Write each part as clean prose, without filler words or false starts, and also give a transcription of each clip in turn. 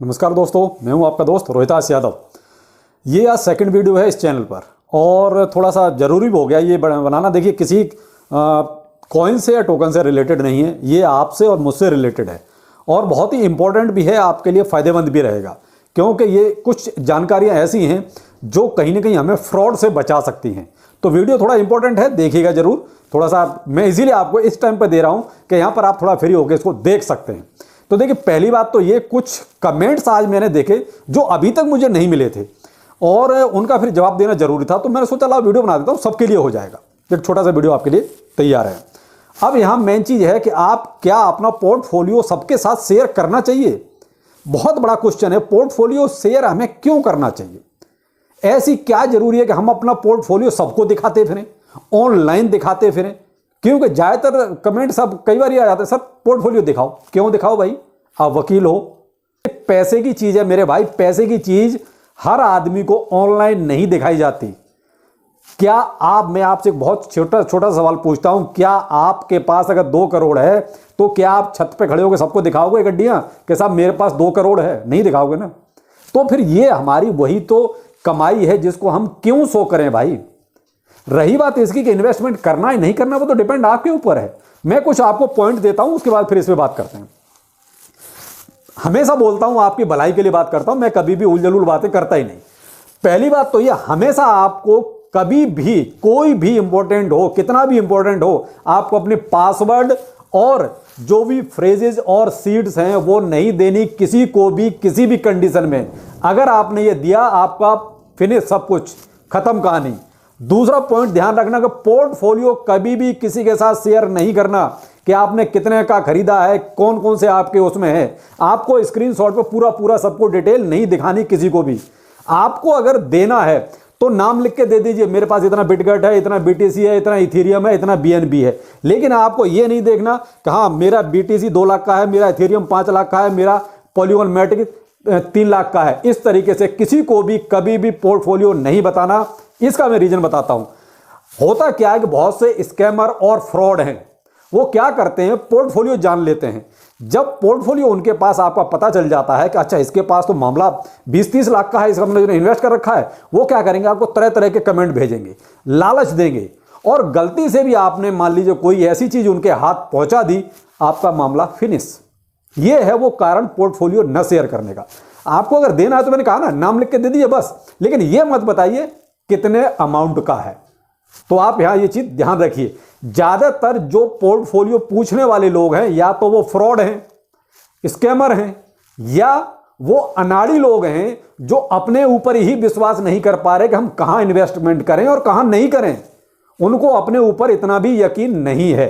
नमस्कार दोस्तों, मैं हूं आपका दोस्त रोहितास यादव। ये आज सेकंड वीडियो है इस चैनल पर और थोड़ा सा ज़रूरी हो गया ये बनाना। देखिए, किसी कॉइन से या टोकन से रिलेटेड नहीं है, ये आपसे और मुझसे रिलेटेड है और बहुत ही इंपॉर्टेंट भी है, आपके लिए फ़ायदेमंद भी रहेगा, क्योंकि ये कुछ जानकारियाँ ऐसी हैं जो कहीं ना कहीं हमें फ्रॉड से बचा सकती हैं। तो वीडियो थोड़ा इंपॉर्टेंट है, देखिएगा ज़रूर। थोड़ा सा मैं इजीली आपको इस टाइम पर दे रहा हूँ कि यहाँ पर आप थोड़ा फ्री होकर इसको देख सकते हैं। तो देखिए, पहली बात तो ये, कुछ कमेंट्स आज मैंने देखे जो अभी तक मुझे नहीं मिले थे और उनका फिर जवाब देना जरूरी था, तो मैंने सोचा ला वीडियो बना देता हूँ, सबके लिए हो जाएगा। एक छोटा सा वीडियो आपके लिए तैयार है। अब यहाँ मेन चीज़ है कि आप क्या अपना पोर्टफोलियो सबके साथ शेयर करना चाहिए। बहुत बड़ा क्वेश्चन है, पोर्टफोलियो शेयर हमें क्यों करना चाहिए। ऐसी क्या जरूरी है कि हम अपना पोर्टफोलियो सबको दिखाते फिरें, ऑनलाइन दिखाते फिरें। क्योंकि ज़्यादातर कमेंट सब कई बार ये आ जाते हैं, सर पोर्टफोलियो दिखाओ। क्यों दिखाओ भाई, आप वकील हो। पैसे की चीज़ है मेरे भाई, पैसे की चीज़ हर आदमी को ऑनलाइन नहीं दिखाई जाती। क्या मैं आपसे बहुत छोटा सवाल पूछता हूं, क्या आपके पास अगर 2 करोड़ है तो क्या आप छत पे खड़े होकर सबको दिखाओगे गड्डियां कि साहब मेरे पास 2 करोड़ है? नहीं दिखाओगे ना। तो फिर ये हमारी वही तो कमाई है जिसको हम क्यों शो करें भाई। रही बात इसकी कि इन्वेस्टमेंट करना है नहीं करना, वो तो डिपेंड आपके ऊपर है। मैं कुछ आपको पॉइंट देता हूं, उसके बाद फिर इस पे बात करते हैं। हमेशा बोलता हूं आपकी भलाई के लिए बात करता हूं, मैं कभी भी उलझुल बातें करता ही नहीं। पहली बात तो ये, हमेशा आपको कभी भी कोई भी इंपॉर्टेंट हो, कितना भी इंपॉर्टेंट हो, आपको अपने पासवर्ड और जो भी फ्रेजेस और सीड्स हैं वो नहीं देनी किसी को भी, किसी भी कंडीशन में। अगर आपने ये दिया, आपका फिनिश, सब कुछ खत्म कहानी। दूसरा पॉइंट ध्यान रखना कि पोर्टफोलियो कभी भी किसी के साथ शेयर नहीं करना कि आपने कितने का खरीदा है, कौन कौन से आपके उसमें है। आपको स्क्रीनशॉट पे पूरा सबको डिटेल नहीं दिखानी किसी को भी। आपको अगर देना है तो नाम लिख के दे दीजिए, मेरे पास इतना बिटगेट है, इतना बीटीसी है, इतना इथेरियम है, इतना बीएनबी है। लेकिन आपको ये नहीं देखना कि हाँ मेरा बीटीसी 2 लाख का है, मेरा इथेरियम 5 लाख का है, मेरा पॉलीगॉन मैटिक 3 लाख का है। इस तरीके से किसी को भी कभी भी पोर्टफोलियो नहीं बताना। इसका मैं रीजन बताता हूं। होता क्या है कि बहुत से स्कैमर और फ्रॉड हैं, वो क्या करते हैं, पोर्टफोलियो जान लेते हैं। जब पोर्टफोलियो उनके पास आपका पता चल जाता है कि अच्छा इसके पास तो मामला 20-30 लाख का है, इसका हमने इन्वेस्ट कर रखा है, वो क्या करेंगे, आपको तरह तरह के कमेंट भेजेंगे, लालच देंगे और गलती से भी आपने मान लीजिए कोई ऐसी चीज उनके हाथ पहुंचा दी, आपका मामला फिनिश। ये है वो कारण पोर्टफोलियो न शेयर करने का। आपको अगर देना है तो मैंने कहा ना, नाम लिख के दे दीजिए बस, लेकिन ये मत बताइए कितने अमाउंट का है। तो आप यहां ये चीज ध्यान रखिए। ज्यादातर जो पोर्टफोलियो पूछने वाले लोग हैं, या तो वो फ्रॉड हैं, स्कैमर हैं, या वो अनाड़ी लोग हैं जो अपने ऊपर ही विश्वास नहीं कर पा रहे कि हम कहां इन्वेस्टमेंट करें और कहां नहीं करें। उनको अपने ऊपर इतना भी यकीन नहीं है।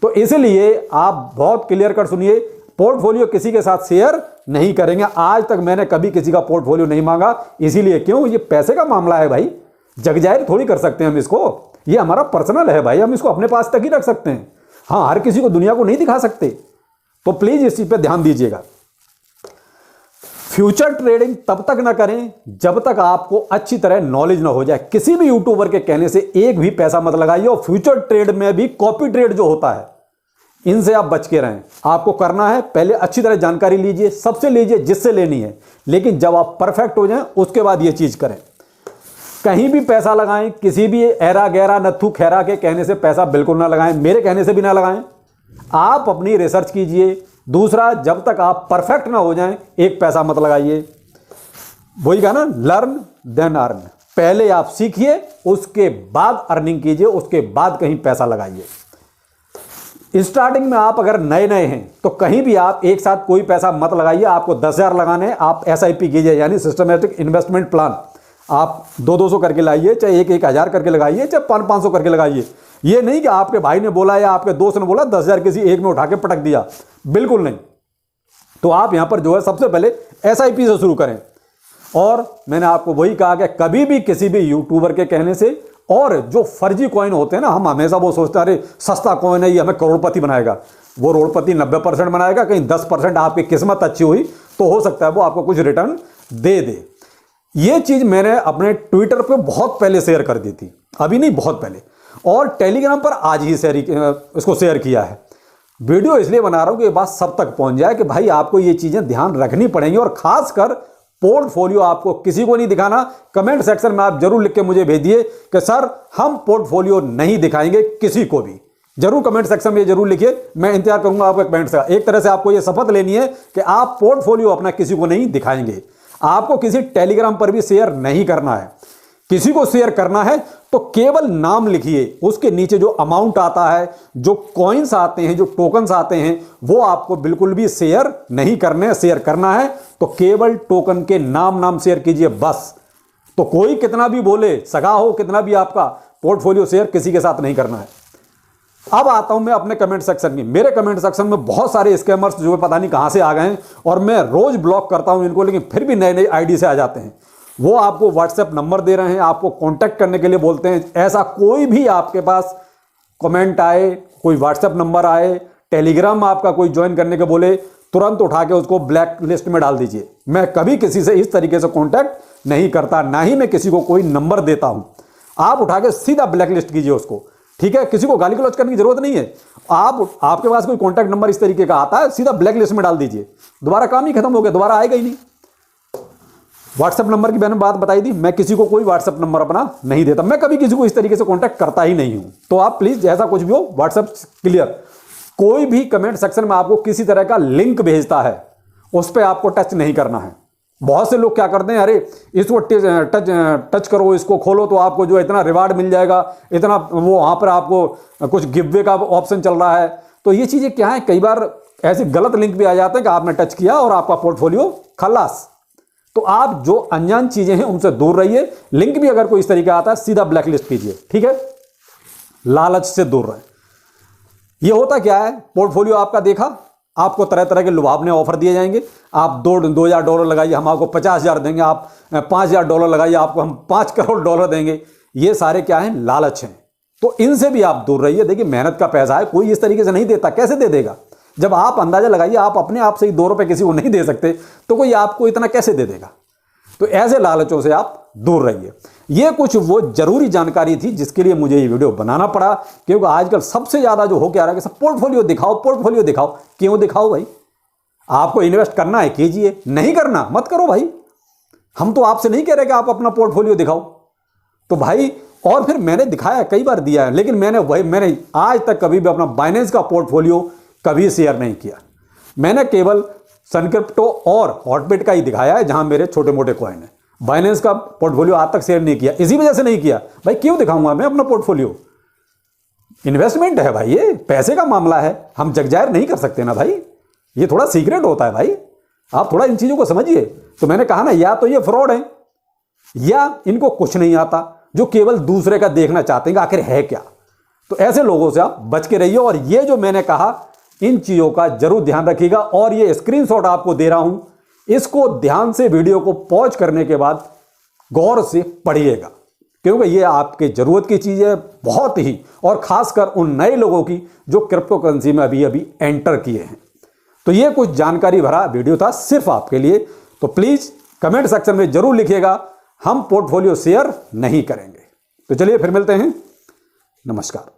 तो इसलिए आप बहुत क्लियर कर सुनिए, पोर्टफोलियो किसी के साथ शेयर नहीं करेंगे। आज तक मैंने कभी किसी का पोर्टफोलियो नहीं मांगा, इसीलिए क्यों, ये पैसे का मामला है भाई, जग जाहिर थोड़ी कर सकते हैं हम इसको। ये हमारा पर्सनल है भाई, हम इसको अपने पास तक ही रख सकते हैं। हाँ, हर किसी को दुनिया को नहीं दिखा सकते। तो प्लीज इस चीज पे ध्यान दीजिएगा। फ्यूचर ट्रेडिंग तब तक ना करें जब तक आपको अच्छी तरह नॉलेज ना हो जाए। किसी भी यूट्यूबर के कहने से एक भी पैसा मत लगाइए। और फ्यूचर ट्रेड में भी कॉपी ट्रेड जो होता है, इनसे आप बच के रहें। आपको करना है, पहले अच्छी तरह जानकारी लीजिए, सबसे लीजिए जिससे लेनी है, लेकिन जब आप परफेक्ट हो जाएं उसके बाद ये चीज करें। कहीं भी पैसा लगाएं, किसी भी ऐरा गैरा नत्थु खैरा के कहने से पैसा बिल्कुल ना लगाएं, मेरे कहने से भी ना लगाएं। आप अपनी रिसर्च कीजिए। दूसरा, जब तक आप परफेक्ट ना हो जाएं, एक पैसा मत लगाइए। वही कहा ना, लर्न देन अर्न। पहले आप सीखिए, उसके बाद अर्निंग कीजिए, उसके बाद कहीं पैसा लगाइए। स्टार्टिंग में आप अगर नए हैं तो कहीं भी आप एक साथ कोई पैसा मत लगाइए। आपको 10,000 लगाने हैं, आप SIP कीजिए, यानी सिस्टमेटिक इन्वेस्टमेंट प्लान। आप 200-200 करके लाइए, चाहे 1,000 करके लगाइए, चाहे 500-500 करके लगाइए। ये नहीं कि आपके भाई ने बोला या आपके दोस्त ने बोला 10,000 किसी एक में उठा के पटक दिया, बिल्कुल नहीं। तो आप यहां पर जो है सबसे पहले SIP से शुरू करें। और मैंने आपको वही कहा कि कभी भी किसी भी यूट्यूबर के कहने से, और जो फर्जी कॉइन होते हैं ना, हम हमेशा वो सोचते हैं अरे सस्ता कॉइन है ये हमें करोड़पति बनाएगा। वो करोड़पति 90% बनाएगा, कहीं 10% आपकी किस्मत अच्छी हुई तो हो सकता है वो आपको कुछ रिटर्न दे दे। ये चीज मैंने अपने ट्विटर पे बहुत पहले शेयर कर दी थी, अभी नहीं बहुत पहले, और टेलीग्राम पर आज ही इसको शेयर किया है। वीडियो इसलिए बना रहा हूं कि ये बात सब तक पहुंच जाए कि भाई आपको ये चीजें ध्यान रखनी पड़ेंगी, और खासकर पोर्टफोलियो आपको किसी को नहीं दिखाना। कमेंट सेक्शन में आप जरूर लिख के मुझे भेजिए कि सर हम पोर्टफोलियो नहीं दिखाएंगे किसी को भी। जरूर कमेंट सेक्शन में जरूर लिखिए, मैं इंतजार करूंगा आपके कमेंट से। एक तरह से आपको यह शपथ लेनी है कि आप पोर्टफोलियो अपना किसी को नहीं दिखाएंगे। आपको किसी टेलीग्राम पर भी शेयर नहीं करना है। किसी को शेयर करना है तो केवल नाम लिखिए, उसके नीचे जो अमाउंट आता है, जो कॉइन्स आते हैं, जो टोकन्स आते हैं, वो आपको बिल्कुल भी शेयर नहीं करने। शेयर करना है तो केवल टोकन के नाम शेयर कीजिए बस। तो कोई कितना भी बोले, सगा हो कितना भी आपका, पोर्टफोलियो शेयर किसी के साथ नहीं करना है। अब आता हूं मैं अपने कमेंट सेक्शन की। मेरे कमेंट सेक्शन में बहुत सारे स्कैमर्स जो पता नहीं कहां से आ गए हैं, और मैं रोज ब्लॉक करता हूं इनको, लेकिन फिर भी नए नए आईडी से आ जाते हैं। वो आपको व्हाट्सएप नंबर दे रहे हैं, आपको कांटेक्ट करने के लिए बोलते हैं। ऐसा कोई भी आपके पास कमेंट आए, कोई व्हाट्सएप नंबर आए, टेलीग्राम आपका कोई ज्वाइन करने के बोले, तुरंत उठा के उसको ब्लैक लिस्ट में डाल दीजिए। मैं कभी किसी से इस तरीके से कांटेक्ट नहीं करता, ना ही मैं किसी को कोई नंबर देता हूं। आप उठा के सीधा ब्लैक लिस्ट कीजिए उसको, ठीक है। किसी को गाली गलौज करने की जरूरत नहीं है। आपके पास कोई कांटेक्ट नंबर इस तरीके का आता है, सीधा ब्लैक लिस्ट में डाल दीजिए। दोबारा काम ही खत्म हो गया, दोबारा आएगा ही नहीं। व्हाट्सएप नंबर की मैंने बात बताई थी, मैं किसी को कोई व्हाट्सएप नंबर अपना नहीं देता। मैं कभी किसी को इस तरीके से कांटेक्ट करता ही नहीं हूं। तो आप प्लीज जैसा कुछ भी हो व्हाट्सएप क्लियर। कोई भी कमेंट सेक्शन में आपको किसी तरह का लिंक भेजता है, उस पर आपको टच नहीं करना है। बहुत से लोग क्या करते हैं, अरे इसको टच करो, इसको खोलो तो आपको जो इतना रिवार्ड मिल जाएगा, इतना वो वहां पर आपको कुछ गिववे का ऑप्शन चल रहा है। तो ये चीजें क्या है, कई बार ऐसे गलत लिंक भी आ जाते हैं कि आपने टच किया और आपका पोर्टफोलियो खलास। तो आप जो अनजान चीजें हैं उनसे दूर रहिए। लिंक भी अगर कोई इस तरीके आता है, सीधा ब्लैक लिस्ट कीजिए, ठीक है। लालच से दूर रहें। यह होता क्या है, पोर्टफोलियो आपका देखा, आपको तरह तरह के लुभावने ऑफर दिए जाएंगे। आप $2,000 लगाइए, हम आपको 50,000 देंगे। आप $5,000 लगाइए, आपको हम $5 करोड़ देंगे। ये सारे क्या हैं, लालच हैं। तो इनसे भी आप दूर रहिए। देखिए मेहनत का पैसा है, कोई इस तरीके से नहीं देता, कैसे दे देगा। जब आप अंदाजा लगाइए, आप अपने आप से ही $2 किसी को नहीं दे सकते, तो कोई आपको इतना कैसे दे देगा। तो ऐसे लालचों से आप दूर रहिए। ये कुछ वो जरूरी जानकारी थी जिसके लिए मुझे ये वीडियो बनाना पड़ा, क्योंकि आजकल सबसे ज्यादा जो हो क्या रहा है कि सब पोर्टफोलियो दिखाओ, पोर्टफोलियो दिखाओ। क्यों दिखाओ भाई? आपको इन्वेस्ट करना है कीजिए, नहीं करना मत करो भाई। हम तो आपसे नहीं कह रहे कि आप अपना पोर्टफोलियो दिखाओ। तो भाई, और फिर मैंने दिखाया, कई बार दिया है, लेकिन मैंने आज तक कभी भी अपना बाइनेंस का पोर्टफोलियो कभी शेयर नहीं किया। मैंने केवल सनक्रिप्टो और हॉटबिट का ही दिखाया है, जहां मेरे छोटे मोटे कॉइन है। बाइनेंस का पोर्टफोलियो आज तक शेयर नहीं किया, इसी वजह से नहीं किया। भाई क्यों दिखाऊंगा मैं अपना पोर्टफोलियो? इन्वेस्टमेंट है भाई, ये पैसे का मामला है, हम जगजाहिर नहीं कर सकते ना भाई। ये थोड़ा सीक्रेट होता है भाई, आप थोड़ा इन चीजों को समझिए। तो मैंने कहा ना, या तो ये फ्रॉड है, या इनको कुछ नहीं आता, जो केवल दूसरे का देखना चाहते हैं कि आखिर है क्या। तो ऐसे लोगों से आप बच के रहिए। और ये जो मैंने कहा, इन चीजों का जरूर ध्यान रखिएगा। और ये स्क्रीनशॉट आपको दे रहा हूं, इसको ध्यान से वीडियो को पॉज करने के बाद गौर से पढ़िएगा, क्योंकि ये आपके जरूरत की चीज है बहुत ही, और खासकर उन नए लोगों की जो क्रिप्टो करेंसी में अभी अभी एंटर किए हैं। तो ये कुछ जानकारी भरा वीडियो था सिर्फ आपके लिए। तो प्लीज कमेंट सेक्शन में जरूर लिखिएगा, हम पोर्टफोलियो शेयर नहीं करेंगे। तो चलिए फिर मिलते हैं, नमस्कार।